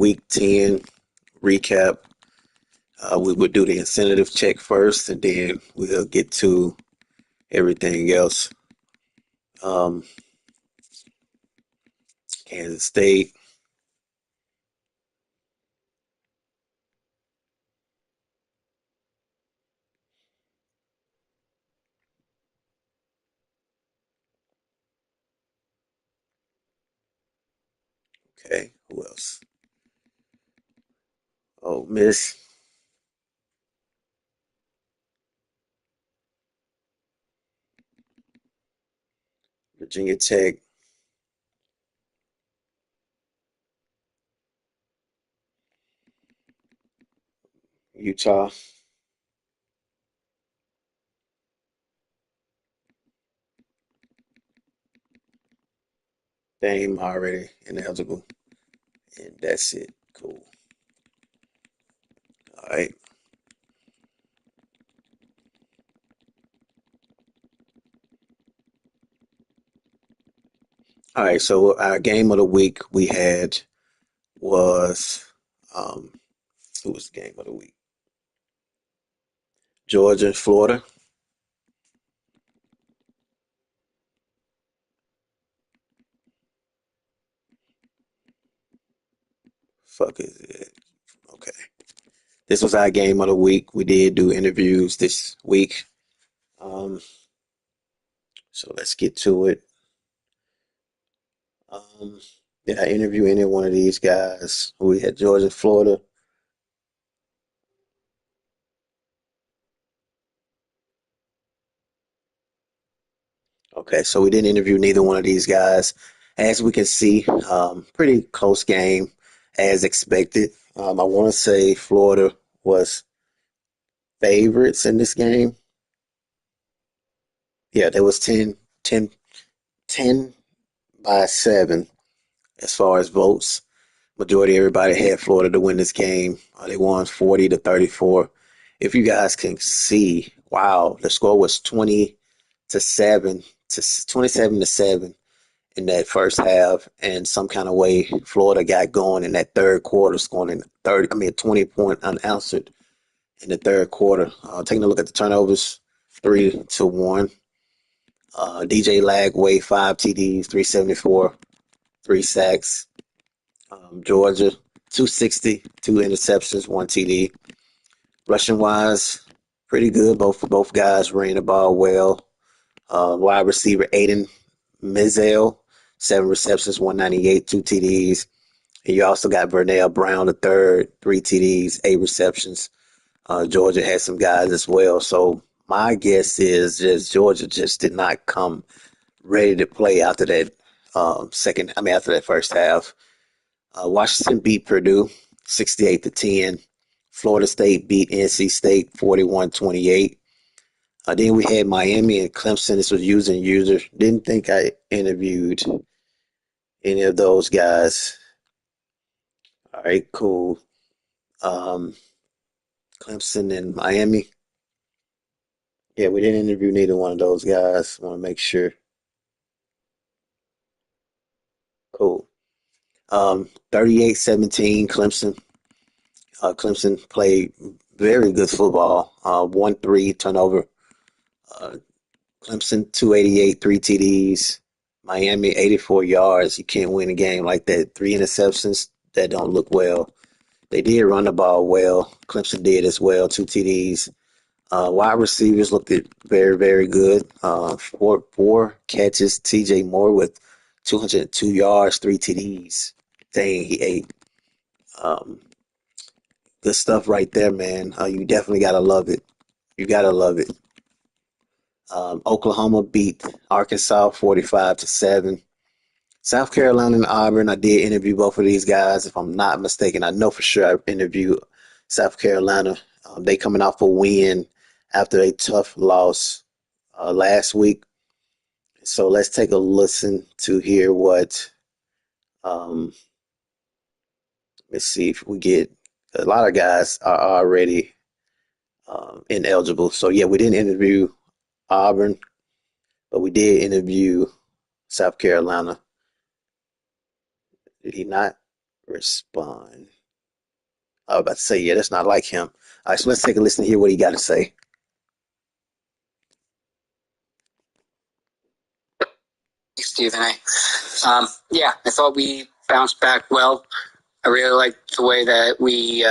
Week 10 recap. We would do the incentive check first, and then we'll get to everything else. Um, Kansas State. Okay, who else? Oh, Miss Virginia Tech, Utah, Dame already ineligible, and that's it. Cool. All right. All right. So our game of the week we had was um, who was the game of the week? Georgia, Florida. Fuck is it? Okay. This was our game of the week. We did do interviews this week. Um, so let's get to it. Um, did I interview any one of these guys? We had Georgia, Florida. Okay, so we didn't interview neither one of these guys. As we can see, pretty close game as expected. I want to say Florida was favorites in this game. Yeah, there was 10 by 7 as far as votes. Majority everybody had Florida to win this game. They won 40-34. If you guys can see, wow, the score was 27-7 in that first half, and some kind of way Florida got going in that third quarter, scoring 20 point unanswered in the third quarter. Taking a look at the turnovers, 3-1. DJ Lagway, 5 TDs, 374, 3 sacks. Georgia, 260, 2 interceptions, 1 TD. Rushing wise, pretty good. Both guys ran the ball well. Wide receiver Aiden Mizell, 7 receptions, 198, 2 TDs. And you also got Vernell Brown the third, 3 TDs, 8 receptions. Georgia had some guys as well. So my guess is just Georgia just did not come ready to play after that after that first half. Washington beat Purdue 68-10. Florida State beat NC State 41-28. Then we had Miami and Clemson. This was user and user. Didn't think I interviewed any of those guys. All right, cool. Um, Clemson and Miami. Yeah, we didn't interview neither one of those guys. Want to make sure. Cool. 38-17 Clemson. Clemson played very good football. 1-3 turnover. Uh, Clemson 288, 3 TDs. Miami 84 yards. You can't win a game like that. 3 interceptions. That don't look well. They did run the ball well. Clemson did as well. 2 TDs. Wide receivers looked very, very good. Four catches. TJ Moore with 202 yards, 3 TDs. Dang, he ate. Um, Good stuff right there, man. You definitely gotta love it. You gotta love it. Oklahoma beat Arkansas 45-7. South Carolina and Auburn, I did interview both of these guys. If I'm not mistaken, I know for sure I interviewed South Carolina. They coming off a win after a tough loss last week. So let's take a listen to hear what. Um, let's see if we get a lot of guys are already ineligible. So yeah, we didn't interview Auburn, but we did interview South Carolina. Did he not? Respond. I was about to say, yeah, that's not like him. All right, so let's take a listen to hear what he got to say. Stephen A. Yeah, I thought we bounced back well. I really liked the way that we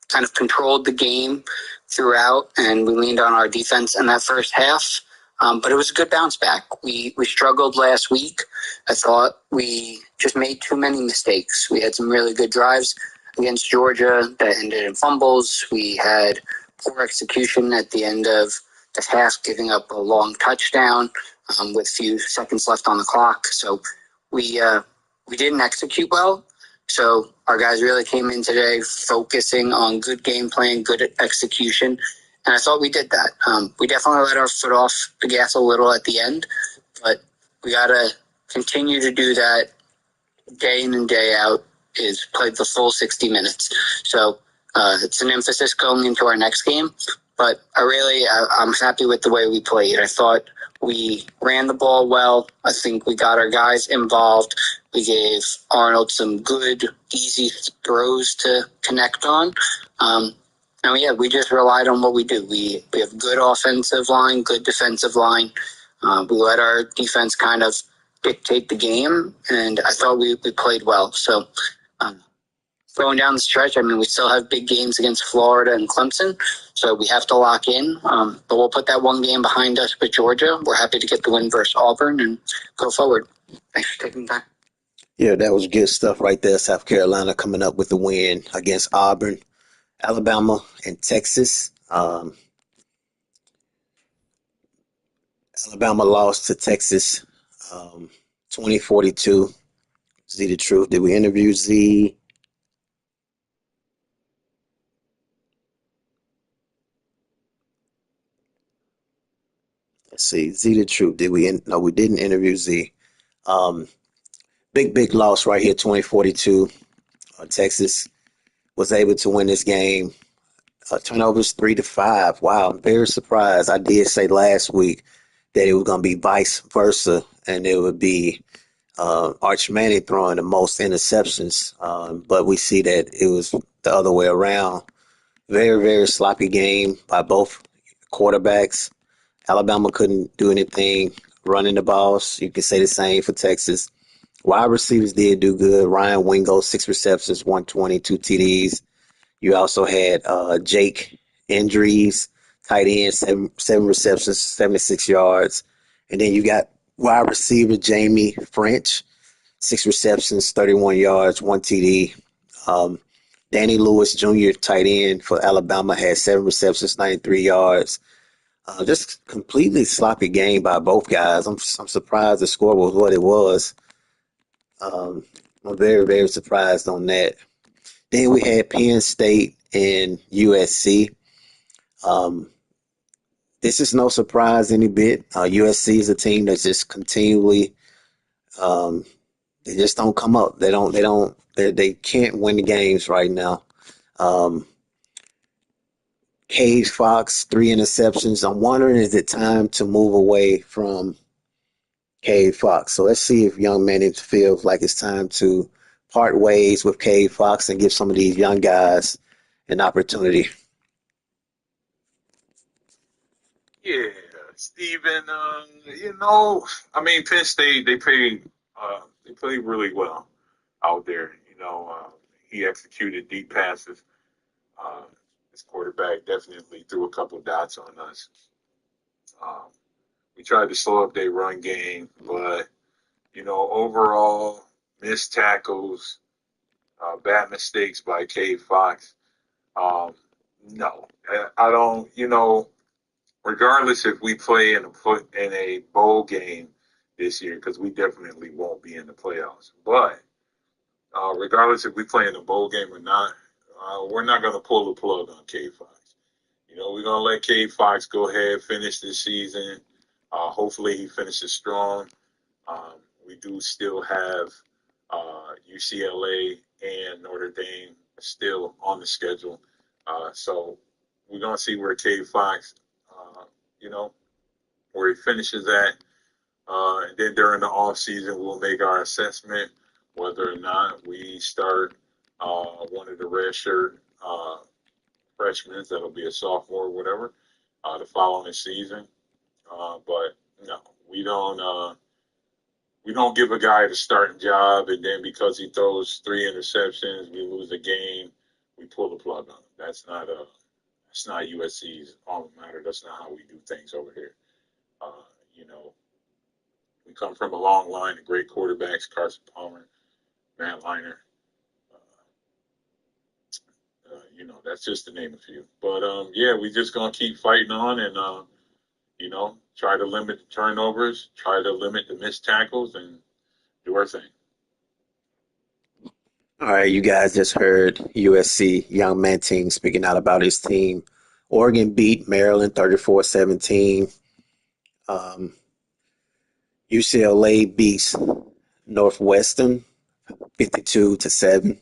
kind of controlled the game throughout, and we leaned on our defense in that first half. But it was a good bounce back. We struggled last week. I thought we just made too many mistakes. We had some really good drives against Georgia that ended in fumbles. We had poor execution at the end of the half, giving up a long touchdown with few seconds left on the clock. So we didn't execute well. So our guys really came in today focusing on good game plan, good execution, and I thought we did that. We definitely let our foot off the gas a little at the end, but we got to continue to do that day in and day out, is play the full 60 minutes. So it's an emphasis going into our next game, but I'm happy with the way we played. I thought we ran the ball well. I think we got our guys involved. We gave Arnold some good, easy throws to connect on. And yeah, we just relied on what we do. We have good offensive line, good defensive line. We let our defense kind of dictate the game, and I thought we played well. So going down the stretch, I mean, we still have big games against Florida and Clemson, so we have to lock in. But we'll put that one game behind us with Georgia. We're happy to get the win versus Auburn and go forward. Thanks for taking the time. Yeah, that was good stuff right there. South Carolina coming up with the win against Auburn, Alabama, and Texas. Alabama lost to Texas 2042. Z the Truth. Did we interview Z? Let's see. Z the Truth. Did we? No, we didn't interview Z. Um, big loss right here, 2042. Texas was able to win this game. Turnovers 3-5. Wow, I'm very surprised. I did say last week that it was going to be vice versa, and it would be Arch Manning throwing the most interceptions. But we see that it was the other way around. Very sloppy game by both quarterbacks. Alabama couldn't do anything running the balls. You can say the same for Texas. Wide receivers did do good. Ryan Wingo, 6 receptions, 122 TDs. You also had Jake Andrews, tight end, seven receptions, 76 yards. And then you got wide receiver Jamie French, 6 receptions, 31 yards, 1 TD. Danny Lewis Jr., tight end for Alabama, had 7 receptions, 93 yards. Just completely sloppy game by both guys. I'm surprised the score was what it was. I'm very surprised on that. Then we had Penn State and USC. Um, this is no surprise any bit. USC is a team that's just continually um, they just don't come up. They can't win the games right now. Um, Cage Fox, 3 interceptions. I'm wondering, is it time to move away from Cade Fox? So let's see if young Manning feels like it's time to part ways with Cade Fox and give some of these young guys an opportunity. Yeah, Stephen. I mean, Penn State they played really well out there. He executed deep passes. Uh, his quarterback definitely threw a couple dots on us. Um, we tried to slow up their run game, but overall, missed tackles, bad mistakes by Cade Fox. Um, no, I don't. Regardless if we play in a bowl game this year, because we definitely won't be in the playoffs. But regardless if we play in a bowl game or not, we're not going to pull the plug on K Fox. We're going to let K Fox go ahead finish this season. Hopefully, he finishes strong. Um, we do still have UCLA and Notre Dame still on the schedule. So we're going to see where K Fox, uh, you know, where he finishes at. And then during the off season, we'll make our assessment whether or not we start one of the redshirt freshmen that'll be a sophomore or whatever the following season. But no, we don't. We don't give a guy the starting job, and then because he throws 3 interceptions, we lose a game. We pull the plug on him. That's not USC's alma mater. That's not how we do things over here. You know, we come from a long line of great quarterbacks: Carson Palmer, Matt Leinart. That's just to name a few. But yeah, we just gonna keep fighting on, and try to limit the turnovers, try to limit the missed tackles, and do our thing. All right, you guys just heard USC young man team speaking out about his team. Oregon beat Maryland 34-17. Um, UCLA beats Northwestern 52-7.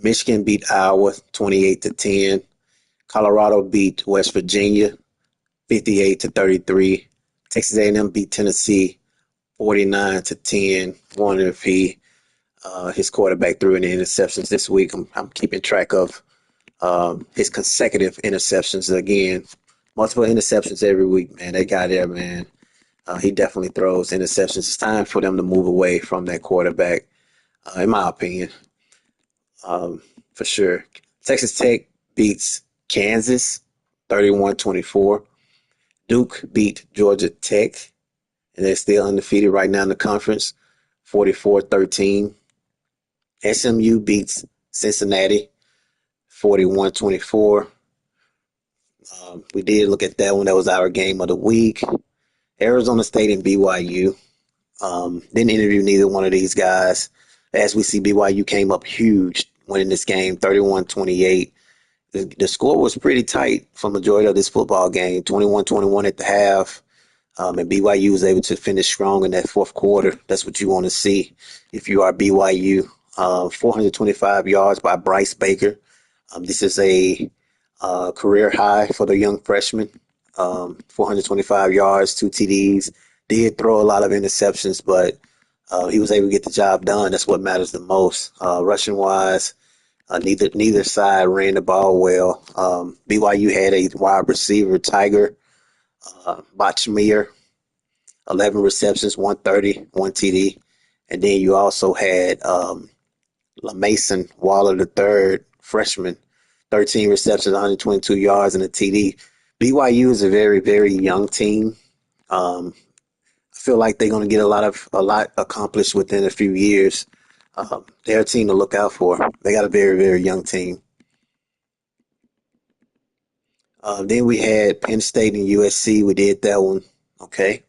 Michigan beat Iowa 28-10. Colorado beat West Virginia 58-33. Texas A&M beat Tennessee 49-10. Wondering if his quarterback threw any interceptions this week. I'm keeping track of his consecutive interceptions again. Multiple interceptions every week, man. That guy there, man. He definitely throws interceptions. It's time for them to move away from that quarterback, in my opinion, for sure. Texas Tech beats Kansas 31-24. Duke beat Georgia Tech, and they're still undefeated right now in the conference, 44-13. SMU beats Cincinnati, 41-24. We did look at that one. That was our game of the week. Arizona State and BYU. Didn't interview neither one of these guys. As we see, BYU came up huge winning this game, 31-28. The score was pretty tight for the majority of this football game, 21-21 at the half. And BYU was able to finish strong in that fourth quarter. That's what you want to see if you are BYU. 425 yards by Bryce Baker. This is a career high for the young freshman. 425 yards, 2 TDs. Did throw a lot of interceptions, but he was able to get the job done. That's what matters the most. Rushing wise, neither side ran the ball well. BYU had a wide receiver, Tiger Bachmere, 11 receptions, 130, 1 TD. And then you also had Mason Waller III, freshman, 13 receptions, 122 yards, and a TD. BYU is a very, very young team. I feel like they're going to get a lot accomplished within a few years. They're a team to look out for. They got a very, very young team. Then we had Penn State and USC. We did that one. Okay.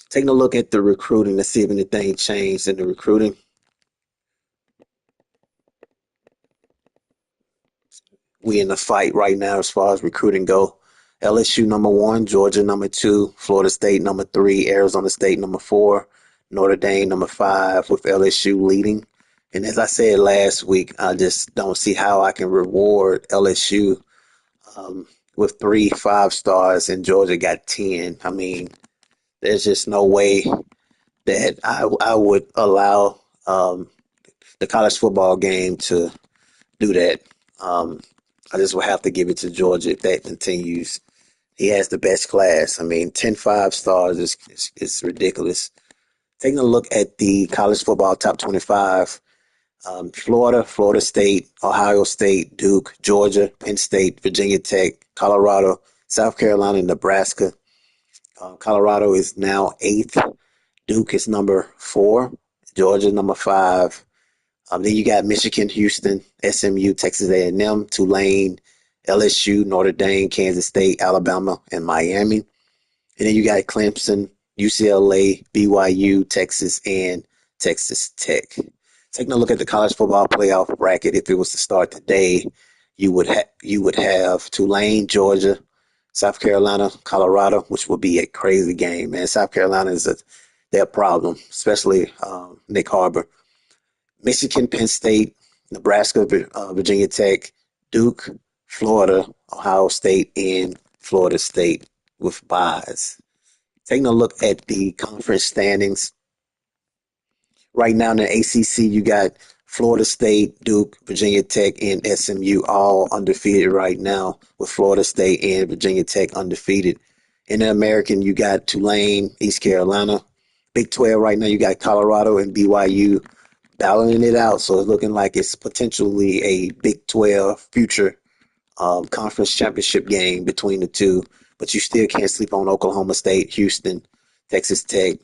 Taking a look at the recruiting to see if anything changed in the recruiting. We in the fight right now as far as recruiting go. LSU number 1, Georgia number 2, Florida State number 3, Arizona State number 4, Notre Dame number 5, with LSU leading. And as I said last week, I just don't see how I can reward LSU with 3 5-stars and Georgia got 10. I mean, there's just no way that I would allow the college football game to do that. I just will have to give it to Georgia if that continues. He has the best class. I mean, 10 5-stars is ridiculous. Taking a look at the college football top 25, Florida State, Ohio State, Duke, Georgia, Penn State, Virginia Tech, Colorado, South Carolina, Nebraska. Colorado is now 8th. Duke is number 4. Georgia number 5. Then you got Michigan, Houston, SMU, Texas A&M, Tulane, LSU, Notre Dame, Kansas State, Alabama, and Miami. And then you got Clemson, UCLA, BYU, Texas, and Texas Tech. Taking a look at the college football playoff bracket, if it was to start today, you would have Tulane, Georgia, South Carolina, Colorado, which would be a crazy game, man. South Carolina is their problem, especially Nick Harbor. Michigan, Penn State, Nebraska, Virginia Tech, Duke, Florida, Ohio State, and Florida State with byes. Taking a look at the conference standings, Right now in the ACC, you got Florida State, Duke, Virginia Tech, and SMU all undefeated right now, with Florida State and Virginia Tech undefeated. In the American, you got Tulane, East Carolina. Big 12 right now, you got Colorado and BYU battling it out. So it's looking like it's potentially a Big 12 future conference championship game between the two. But you still can't sleep on Oklahoma State, Houston, Texas Tech,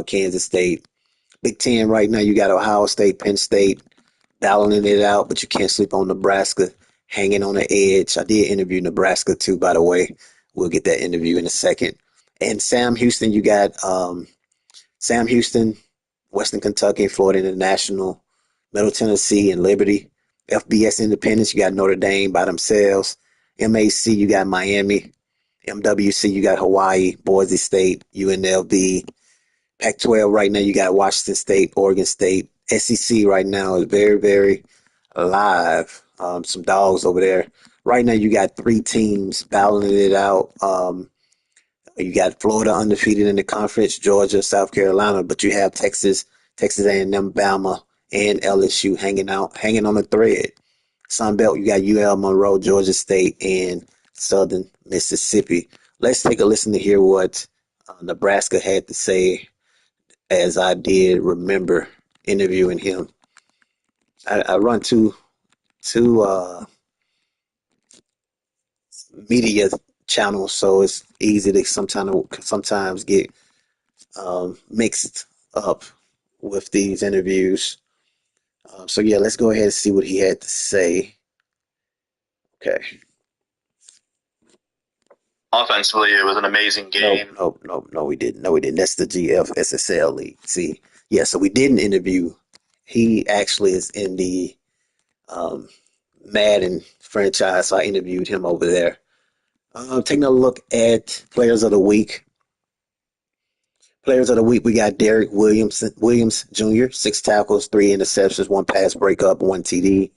Kansas State. Big Ten right now, you got Ohio State, Penn State battling it out, but you can't sleep on Nebraska hanging on the edge. I did interview Nebraska too, by the way. We'll get that interview in a second. And Sam Houston, you got Sam Houston, Western Kentucky, Florida International, Middle Tennessee, and Liberty. FBS Independence, you got Notre Dame by themselves. MAC, you got Miami. MWC, you got Hawaii, Boise State, UNLV. Pac-12 right now, you got Washington State, Oregon State. SEC right now is very, very alive. Some dogs over there. Right now, you got three teams battling it out. You got Florida undefeated in the conference, Georgia, South Carolina, but you have Texas, Texas A&M, Bama, and LSU hanging on a thread. Sun Belt, you got UL Monroe, Georgia State, and Southern Mississippi. Let's take a listen to hear what Nebraska had to say, as I did remember interviewing him. I run two media channels, so it's easy to sometimes get mixed up with these interviews. So yeah, let's go ahead and see what he had to say. Okay. Offensively, it was an amazing game. No, we didn't. No, we didn't. That's the GFSSL league. See, yeah, so we didn't interview. He actually is in the um, Madden franchise, so I interviewed him over there. Taking a look at players of the week. Players of the week, we got Derek Williams Jr., 6 tackles, 3 interceptions, 1 pass breakup, 1 TD.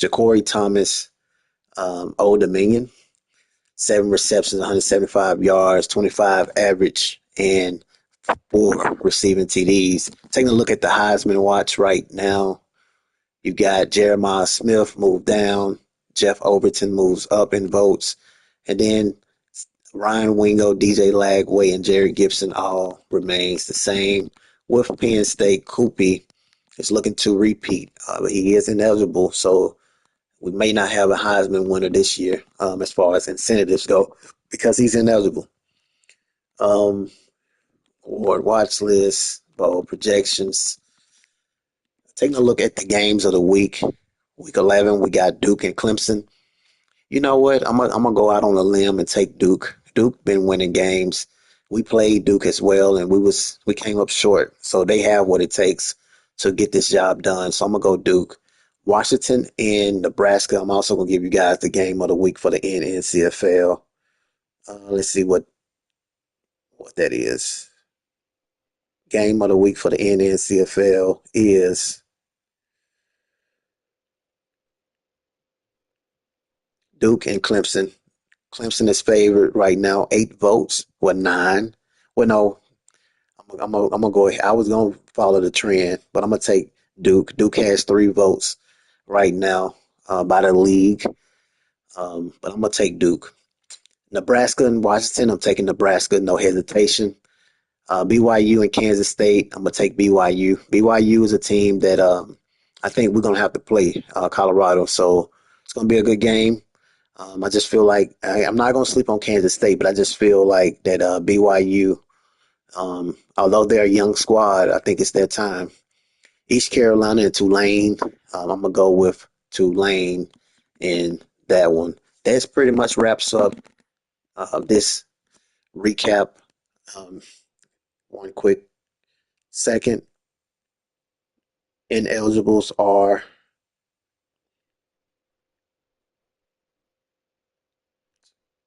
Ja'Cory Thomas, Old Dominion, 7 receptions, 175 yards, 25 average, and 4 receiving TDs. Taking a look at the Heisman watch right now, you got Jeremiah Smith moved down, Jeff Overton moves up in votes, and then Ryan Wingo, DJ Lagway, and Jared Gibson all remains the same. With Penn State, Koopy is looking to repeat. But he is ineligible, so we may not have a Heisman winner this year as far as incentives go because he's ineligible. Award watch list, bowl projections. Taking a look at the games of the week. Week 11, we got Duke and Clemson. You know what? I'm gonna go out on a limb and take Duke. Duke been winning games. We played Duke as well, and we came up short. So they have what it takes to get this job done. So I'm gonna go Duke. Washington and Nebraska. I'm also gonna give you guys the game of the week for the NNCFL. Let's see what that is. Game of the week for the NNCFL is Duke and Clemson. Clemson is favored right now, 8 votes, or 9. Well, no, I'm gonna go ahead. I was gonna follow the trend, but I'm gonna take Duke. Duke has 3 votes right now by the league, but I'm gonna take Duke. Nebraska and Washington. I'm taking Nebraska, no hesitation. BYU and Kansas State. I'm gonna take BYU. BYU is a team that I think we're gonna have to play Colorado, so it's gonna be a good game. I just feel like I'm not gonna sleep on Kansas State, but I just feel like that BYU. Although they're a young squad, I think it's their time. East Carolina and Tulane. I'm gonna go with Tulane in that one. That's pretty much wraps up this recap. Um, one quick second. Ineligibles are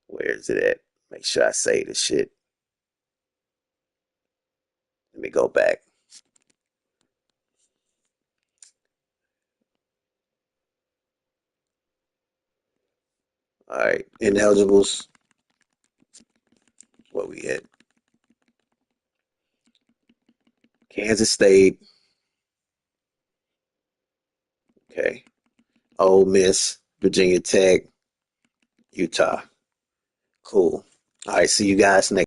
where is it at? Make sure I say the shit. Let me go back. All right, ineligibles. What we at? Kansas State, Okay. Ole Miss, Virginia Tech, Utah. Cool. All right. See you guys next.